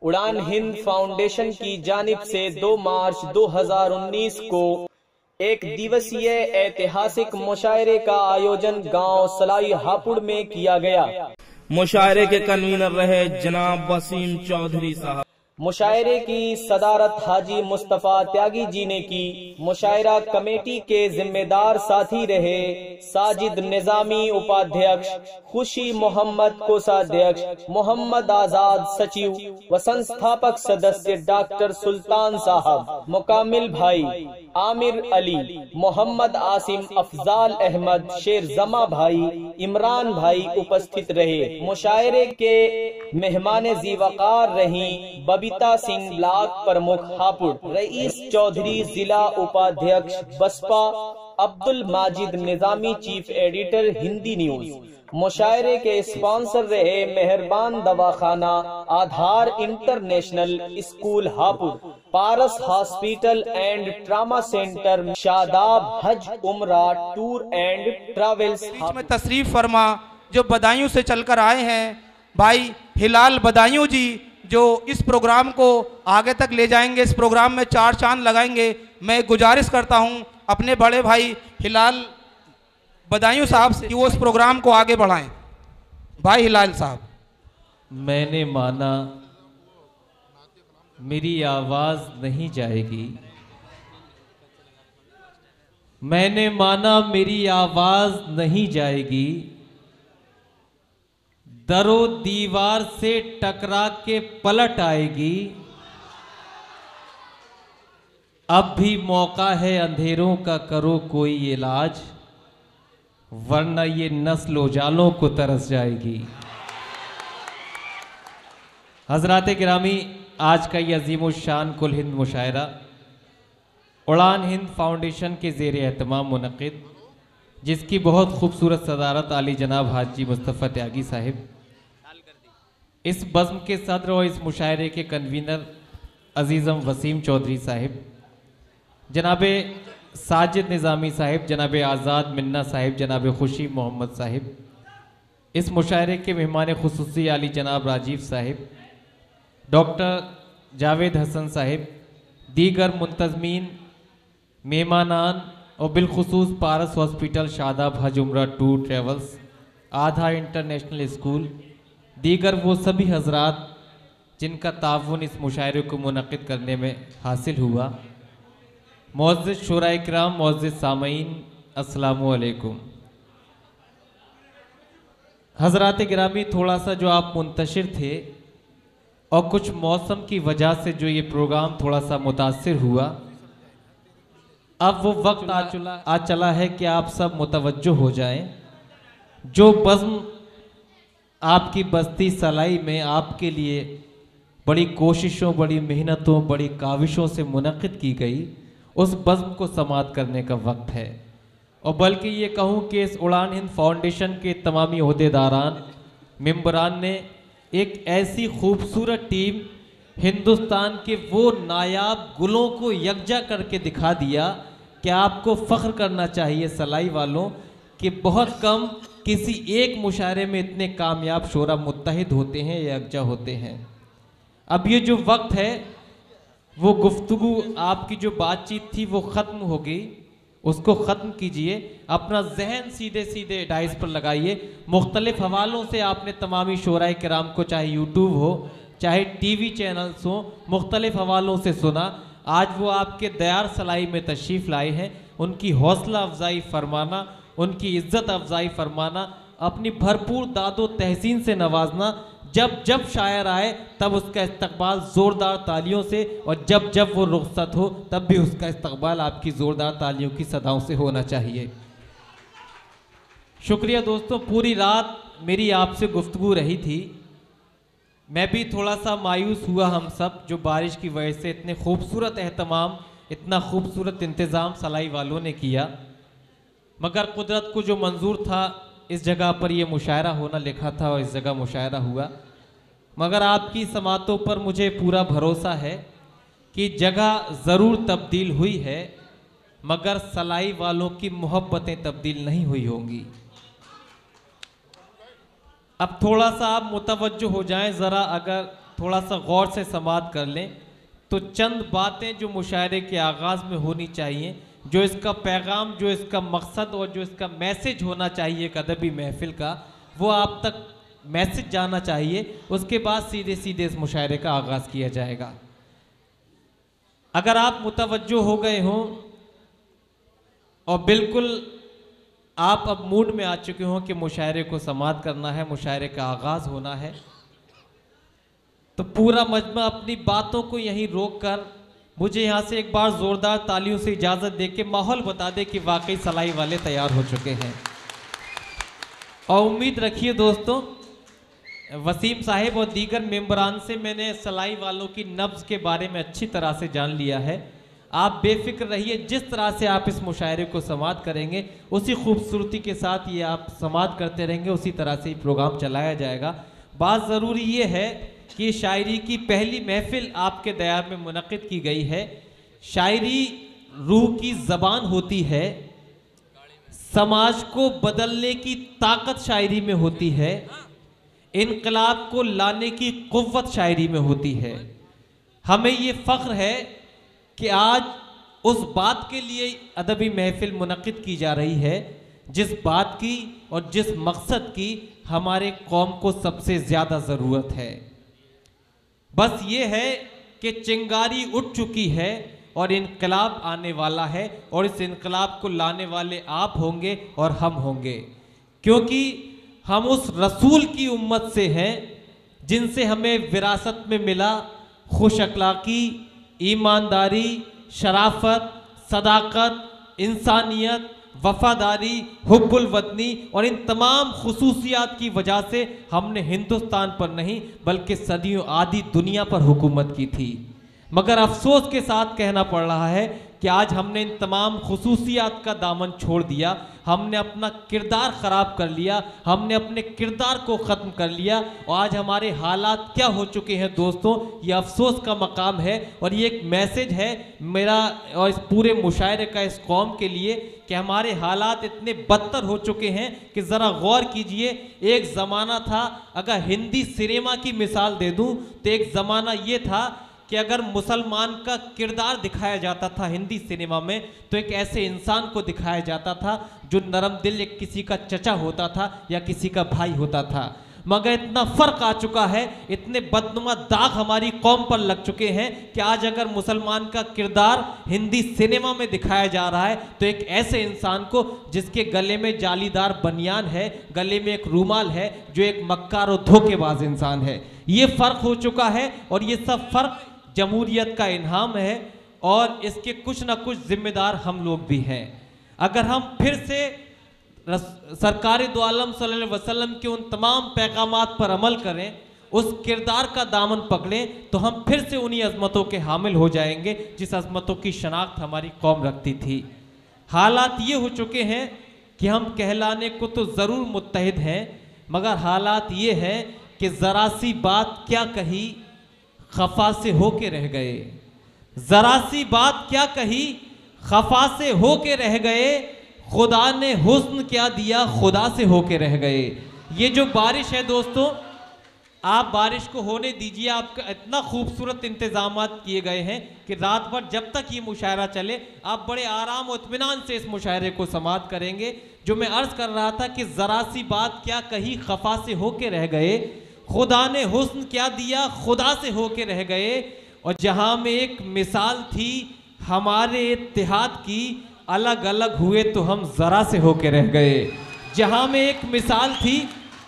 उड़ान हिंद फाउंडेशन की जानिब से 2 मार्च 2019 को एक दिवसीय ऐतिहासिक मुशायरे का आयोजन गांव सलाई हापुड़ में किया गया। मुशायरे के कन्वीनर रहे जनाब वसीम चौधरी साहब। मुशायरे की सदारत हाजी मुस्तफा त्यागी जी ने की। मुशायरा कमेटी के जिम्मेदार साथी रहे साजिद निजामी उपाध्यक्ष, खुशी मोहम्मद कोषाध्यक्ष, मोहम्मद आजाद सचिव व संस्थापक सदस्य डॉक्टर सुल्तान साहब, मुकामिल भाई, आमिर अली, मोहम्मद आसिम, अफजाल अहमद, शेर जमा भाई, इमरान भाई उपस्थित रहे। मुशायरे के मेहमान जीवकार रही बबीता सिंह ब्लॉक प्रमुख हापुड़, रईस चौधरी जिला उपाध्यक्ष Baspa, Abdul Majid Nizami chief editor Hindi news. मुशायरे के स्पॉन्सर रहे Meharban Dawakhana, Aadhaar international school Hapur, Paras hospital and trauma centre, Shadab Hajj Umrah tour and travels. में तशरीफ फरमा जो बदायूं से चलकर आए हैं भाई हिलाल बदायूं जी, जो इस प्रोग्राम को आगे तक ले जाएंगे, इस प्रोग्राम में 4 चांद लगाएंगे। मैं गुजारिश करता हूं अपने बड़े भाई हिलाल बदायूं साहब से कि वो इस प्रोग्राम को आगे बढ़ाएं। भाई हिलाल साहब। मैंने माना मेरी आवाज नहीं जाएगी, मैंने माना मेरी आवाज नहीं जाएगी, दरो दीवार से टकरा के पलट आएगी। अब भी मौका है अंधेरों का, करो कोई इलाज, वरना ये नस्ल उजालों को तरस जाएगी। हजरात गिरामी, आज का ये अजीमुशान कुल हिंद मुशायरा उड़ान हिंद फाउंडेशन के ज़ेर एहतमाम मुनक़िद, जिसकी बहुत खूबसूरत सदारत आली जनाब हाजी मुस्तफ़ा त्यागी साहिब, इस बज़्म के सदर और इस मुशायरे के कन्वीनर अजीज़म वसीम चौधरी साहिब, जनाब साजिद निज़ामी साहिब, जनाब आज़ाद मिन्ना साहिब, जनाब खुशी मोहम्मद साहिब, इस मुशायरे के मेहमान खुसूसी आली जनाब राजीव साहिब, डॉक्टर जावेद हसन साहिब, दीगर मुंतज़मीन, मेहमानान और बिलखुसूस पारस hospital, Shadab Hajj Umrah tour travels, आधार इंटरनेशनल स्कूल, दीगर वो सभी हजरात जिनका ताउन इस मुशायरे को मुनक़िद करने में हासिल हुआ। मुअज़्ज़िज़ शुराए किराम, मुअज़्ज़िज़ सामईन, अस्सलामु अलैकुम। हजरात गिरामी, थोड़ा सा जो आप मुंतशिर थे और कुछ मौसम की वजह से जो ये प्रोग्राम थोड़ा सा मुतासिर हुआ, अब वो वक्त आ चला है कि आप सब मुतवज्जो हो जाएं। जो बज़्म आपकी बस्ती सलाई में आपके लिए बड़ी कोशिशों, बड़ी मेहनतों, बड़ी काविशों से मुनक़िद की गई, उस बज़्म को समाअत करने का वक्त है। और बल्कि ये कहूँ कि इस उड़ान हिंद फाउंडेशन के तमामी ओहदेदारान, मेंबरान ने एक ऐसी खूबसूरत टीम, हिंदुस्तान के वो नायाब गुलों को यकजा करके दिखा दिया कि आपको फ़ख्र करना चाहिए सलाई वालों कि बहुत कम किसी एक मुशायरे में इतने कामयाब शोरा मुत्तहिद होते हैं या यकजा होते हैं। अब ये जो वक्त है, वो गुफ्तगू, आपकी जो बातचीत थी वो ख़त्म हो गई, उसको ख़त्म कीजिए, अपना जहन सीधे सीधे डाइस पर लगाइए। मुख्तलिफ हवालों से आपने तमामी शोराए किराम को, चाहे यूट्यूब हो चाहे टीवी चैनल्स हो, मुख्तलिफ हवालों से सुना। आज वो आपके दयार सलाई में तशरीफ़ लाए हैं, उनकी हौसला अफजाई फरमाना, उनकी इज़्ज़त अफजाई फरमाना, अपनी भरपूर दादो तहसीन से नवाजना। जब जब शायर आए तब उसका इस्तकबाल ज़ोरदार तालियों से, और जब जब वो रुखसत हो तब भी उसका इस्तकबाल आपकी ज़ोरदार तालियों की सदाओं से होना चाहिए। शुक्रिया दोस्तों, पूरी रात मेरी आपसे गुफ्तगू रही थी। मैं भी थोड़ा सा मायूस हुआ, हम सब, जो बारिश की वजह से इतने खूबसूरत एहतमाम, इतना खूबसूरत इंतज़ाम सलाई वालों ने किया, मगर कुदरत को जो मंजूर था इस जगह पर यह मुशायरा होना लिखा था और इस जगह मुशायरा हुआ। मगर आपकी समातों पर मुझे पूरा भरोसा है कि जगह ज़रूर तब्दील हुई है, मगर सलाई वालों की मोहब्बतें तब्दील नहीं हुई होंगी। अब थोड़ा सा आप मुतवज्जो हो जाएं ज़रा, अगर थोड़ा सा गौर से समाअत कर लें तो चंद बातें जो मुशायरे के आगाज़ में होनी चाहिए, जो इसका पैगाम, जो इसका मकसद और जो इसका मैसेज होना चाहिए एक अदबी महफिल का, वो आप तक मैसेज जाना चाहिए। उसके बाद सीधे सीधे इस मुशायरे का आगाज़ किया जाएगा। अगर आप मुतवज्जो हो गए हों और बिल्कुल आप अब मूड में आ चुके हों कि मुशायरे को समाअत करना है, मुशायरे का आगाज़ होना है, तो पूरा मजमा अपनी बातों को यहीं रोक कर मुझे यहाँ से एक बार ज़ोरदार तालियों से इजाज़त दे के माहौल बता दे कि वाकई सलाई वाले तैयार हो चुके हैं। और उम्मीद रखिए दोस्तों, वसीम साहिब और दीगर मेंबरान से मैंने सलाई वालों की नब्ज़ के बारे में अच्छी तरह से जान लिया है। आप बेफिक्र रहिए, जिस तरह से आप इस मुशायरे को समाअत करेंगे उसी खूबसूरती के साथ ये आप समाअत करते रहेंगे, उसी तरह से ये प्रोग्राम चलाया जाएगा। बात ज़रूरी ये है कि शायरी की पहली महफिल आपके दयार में मुनक़िद की गई है। शायरी रूह की ज़बान होती है, समाज को बदलने की ताकत शायरी में होती है, इनकलाब को लाने की कुव्वत शायरी में होती है। हमें ये फ़ख्र है कि आज उस बात के लिए अदबी महफिल मुनक़िद की जा रही है जिस बात की और जिस मकसद की हमारे कौम को सबसे ज़्यादा ज़रूरत है। बस ये है कि चिंगारी उठ चुकी है और इनकलाब आने वाला है, और इस इनकलाब को लाने वाले आप होंगे और हम होंगे, क्योंकि हम उस रसूल की उम्मत से हैं जिनसे हमें विरासत में मिला खुश अखलाकी, ईमानदारी, शराफत, सदाकत, इंसानियत, वफादारी, हुब्बुल वतनी, और इन तमाम खुसूसियात की वजह से हमने हिंदुस्तान पर नहीं बल्कि सदियों आधी दुनिया पर हुकूमत की थी। मगर अफसोस के साथ कहना पड़ रहा है कि आज हमने इन तमाम खुसूसियात का दामन छोड़ दिया, हमने अपना किरदार ख़राब कर लिया, हमने अपने किरदार को ख़त्म कर लिया, और आज हमारे हालात क्या हो चुके हैं दोस्तों, ये अफसोस का मकाम है। और ये एक मैसेज है मेरा और इस पूरे मुशायरे का इस कौम के लिए कि हमारे हालात इतने बदतर हो चुके हैं कि ज़रा गौर कीजिए। एक ज़माना था, अगर हिंदी सिनेमा की मिसाल दे दूँ तो एक ज़माना ये था कि अगर मुसलमान का किरदार दिखाया जाता था हिंदी सिनेमा में तो एक ऐसे इंसान को दिखाया जाता था जो नरम दिल एक किसी का चचा होता था या किसी का भाई होता था। मगर इतना फ़र्क आ चुका है, इतने बदनुमा दाग हमारी कौम पर लग चुके हैं कि आज अगर मुसलमान का किरदार हिंदी सिनेमा में दिखाया जा रहा है तो एक ऐसे इंसान को जिसके गले में जालीदार बनियान है, गले में एक रूमाल है, जो एक मक्कार और धोखेबाज इंसान है। ये फ़र्क हो चुका है और ये सब फ़र्क जमहूरियत का इन्हाम है और इसके कुछ ना कुछ जिम्मेदार हम लोग भी हैं। अगर हम फिर से सरकार दो आलम सल्लल्लाहु अलैहि वसल्लम के उन तमाम पैगामात पर अमल करें, उस किरदार का दामन पकड़ें, तो हम फिर से उन्हीं अजमतों के हामिल हो जाएंगे जिस अजमतों की शनाख्त हमारी कौम रखती थी। हालात ये हो चुके हैं कि हम कहलाने को तो ज़रूर मुत्तहिद हैं, मगर हालात ये हैं कि ज़रा सी बात क्या कही खफा से होके रह गए, ज़रा सी बात क्या कही खफा से होके रह गए, खुदा ने हुस्न क्या दिया खुदा से होके रह गए। ये जो बारिश है दोस्तों, आप बारिश को होने दीजिए। आपका इतना खूबसूरत इंतजामात किए गए हैं कि रात भर जब तक ये मुशायरा चले आप बड़े आराम और इत्मीनान से इस मुशायरे को समाअत करेंगे। जो मैं अर्ज़ कर रहा था कि ज़रा सी बात क्या कही खफा से होके रह गए, खुदा ने हुस्न क्या दिया खुदा से होके रह गए। और जहाँ में एक मिसाल थी हमारे इत्तेहाद की, अलग अलग हुए तो हम ज़रा से होके रह गए। जहाँ में एक मिसाल थी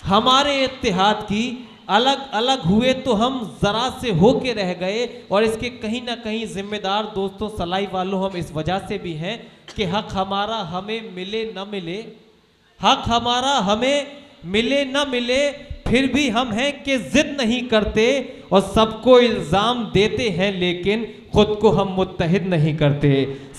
हमारे इत्तेहाद की, अलग अलग हुए तो हम ज़रा से होके रह गए। और इसके कहीं ना कहीं जिम्मेदार दोस्तों सलाई वालों हम इस वजह से भी हैं कि हक हमारा हमें मिले न मिले, हक हमारा हमें मिले न मिले, फिर भी हम हैं कि जिद नहीं करते और सबको इल्ज़ाम देते हैं लेकिन खुद को हम मुत्तहिद नहीं करते।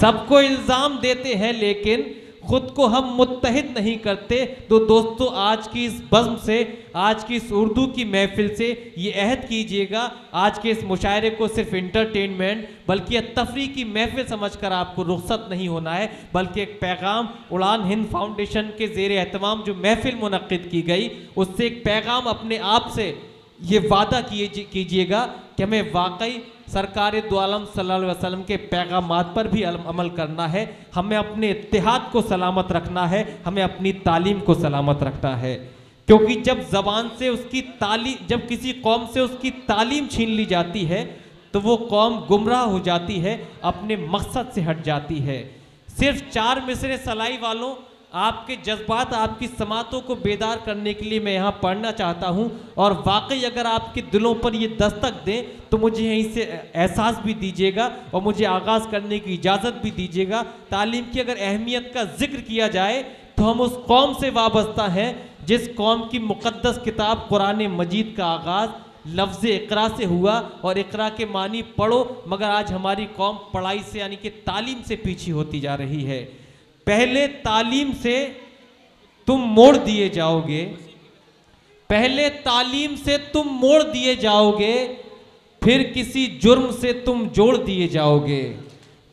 सबको इल्ज़ाम देते हैं लेकिन खुद को हम मुत्तहिद नहीं करते। तो दोस्तों आज की इस बज़्म से, आज की इस उर्दू की महफिल से ये अहद कीजिएगा, आज के इस मुशायरे को सिर्फ इंटरटेनमेंट बल्कि तफरी की महफिल समझकर आपको रुखसत नहीं होना है, बल्कि एक पैगाम उड़ान हिंद फाउंडेशन के ज़ेर एहतमाम जो महफिल मुनक्किद की गई उससे एक पैगाम अपने आप से ये वादा कीजिएगा कि हमें वाकई सरकार दो आलम सल्लल्लाहु अलैहि वसल्लम के पैगामात पर भी अमल करना है, हमें अपने इत्तेहाद को सलामत रखना है, हमें अपनी तालीम को सलामत रखना है। क्योंकि जब ज़बान से उसकी तालीम, जब किसी कौम से उसकी तालीम छीन ली जाती है तो वो कौम गुमराह हो जाती है, अपने मकसद से हट जाती है। सिर्फ 4 मिसरे सलाई वालों, आपके जज्बात, आपकी समातों को बेदार करने के लिए मैं यहाँ पढ़ना चाहता हूँ, और वाकई अगर आपके दिलों पर ये दस्तक दें तो मुझे यहीं से एहसास भी दीजिएगा और मुझे आगाज़ करने की इजाज़त भी दीजिएगा। तालीम की अगर अहमियत का जिक्र किया जाए तो हम उस कौम से वाबस्ता हैं जिस कौम की मुक़द्दस किताब कुरान मजीद का आगाज़ लफ्ज़ इक़रा से हुआ, और इक़रा के मानी पढ़ो, मगर आज हमारी कौम पढ़ाई से यानी कि तालीम से पीछे होती जा रही है। पहले तालीम से तुम मोड़ दिए जाओगे, पहले तालीम से तुम मोड़ दिए जाओगे, फिर किसी जुर्म से तुम जोड़ दिए जाओगे।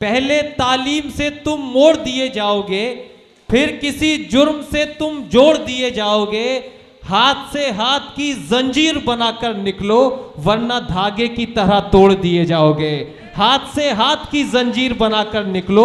पहले तालीम से तुम मोड़ दिए जाओगे, फिर किसी जुर्म से तुम जोड़ दिए जाओगे। हाथ से हाथ की जंजीर बनाकर निकलो, वरना धागे की तरह तोड़ दिए जाओगे। हाथ से हाथ की जंजीर बनाकर निकलो,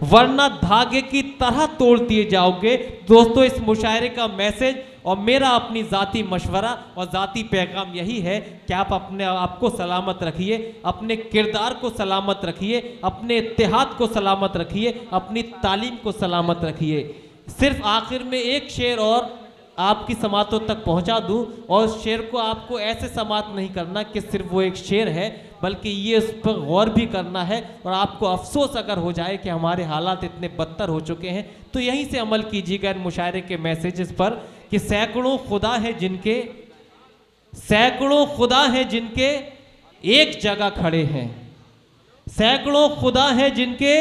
वरना धागे की तरह तोड़ दिए जाओगे। दोस्तों, इस मुशायरे का मैसेज और मेरा अपनी ज़ाती मशवरा और ज़ाती पैगाम यही है कि आप अपने आप को सलामत रखिए, अपने किरदार को सलामत रखिए, अपने इत्तेहाद को सलामत रखिए, अपनी तालीम को सलामत रखिए। सिर्फ आखिर में एक शेर और आपकी समातों तक पहुंचा दूं, और शेर को आपको ऐसे समात नहीं करना कि सिर्फ वो एक शेर है, बल्कि ये उस पर गौर भी करना है। और आपको अफसोस अगर हो जाए कि हमारे हालात इतने बदतर हो चुके हैं, तो यहीं से अमल कीजिएगा इन मुशायरे के मैसेजेस पर कि सैकड़ों खुदा हैं जिनके एक जगह खड़े हैं, सैकड़ों खुदा हैं जिनके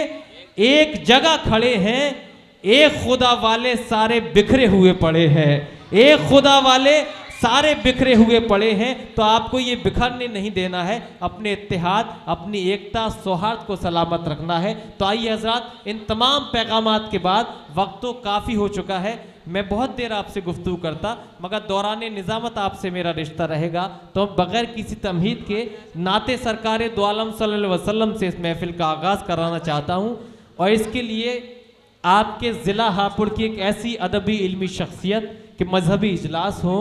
एक जगह खड़े हैं। एक खुदा वाले सारे बिखरे हुए पड़े हैं, एक खुदा वाले सारे बिखरे हुए पड़े हैं। तो आपको ये बिखरने नहीं देना है, अपने इत्तेहाद, अपनी एकता, सौहार्द को सलामत रखना है। तो आइए हजरात, इन तमाम पैगामात के बाद वक्त तो काफ़ी हो चुका है, मैं बहुत देर आपसे गुफ्तगू करता, मगर दौरान निज़ामत आपसे मेरा रिश्ता रहेगा, तो बग़ैर किसी तमहीद के नाते सरकार दो आलम सल्लल्लाहु अलैहि वसल्लम से इस महफिल का आगाज़ कराना चाहता हूँ। और इसके लिए आपके ज़िला हापुड़ की एक ऐसी अदबी इल्मी शख्सियत कि मजहबी इजलास हो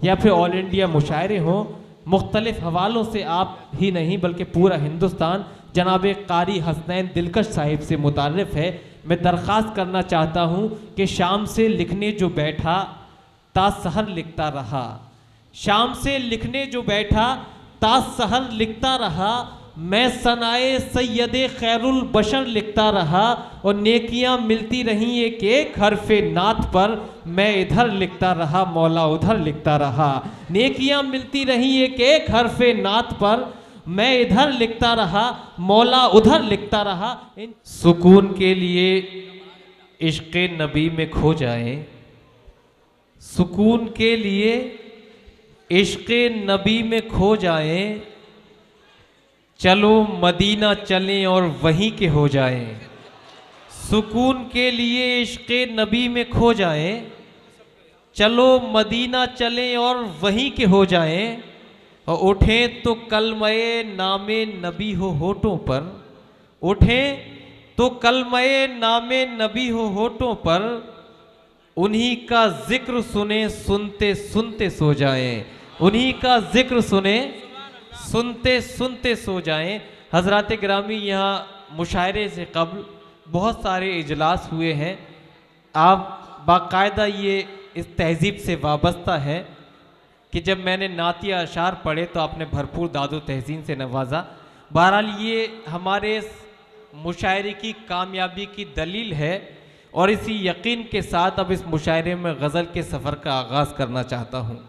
या फिर ऑल इंडिया मुशायरे हों, मुख्तलिफ हवालों से आप ही नहीं बल्कि पूरा हिंदुस्तान जनाब कारी हसनैन दिलकश साहिब से मुतारिफ है। मैं दरख्वास्त करना चाहता हूँ कि शाम से लिखने जो बैठा ता सहर लिखता रहा, शाम से लिखने जो बैठा ता सहर लिखता रहा, मैं सनाए सैयदे खैरुल बशर लिखता रहा, और नेकियां मिलती रहीं एक एक हरफे नात पर, मैं इधर लिखता रहा मौला उधर लिखता रहा। नेकियां मिलती रहीं एक एक हरफे नात पर, मैं इधर लिखता रहा मौला उधर लिखता रहा। सुकून के लिए इश्क़े नबी में खो जाएं, सुकून के लिए इश्क़े नबी में खो जाएं, चलो मदीना चलें और वहीं के हो जाएं। सुकून के लिए इश्क़े नबी में खो जाएं, चलो मदीना चलें और वहीं के हो जाएं। और उठें तो कलमए नामे नबी हो होठों पर, उठें तो कलमए नामे नबी हो होठों पर, उन्हीं का जिक्र सुने सुनते सुनते सो जाएं, उन्हीं का जिक्र सुने सुनते सुनते सो जाएं। हज़रात गिरामी, यहाँ मुशायरे से कब्ल बहुत सारे इजलास हुए हैं, आप बाकायदा ये इस तहजीब से वाबस्ता है कि जब मैंने नातिया अशार पढ़े तो आपने भरपूर दादो तहसीन से नवाजा। बहरहाल ये हमारे मुशायरे की कामयाबी की दलील है, और इसी यकीन के साथ अब इस मुशायरे में गज़ल के सफ़र का आगाज़ करना चाहता हूँ।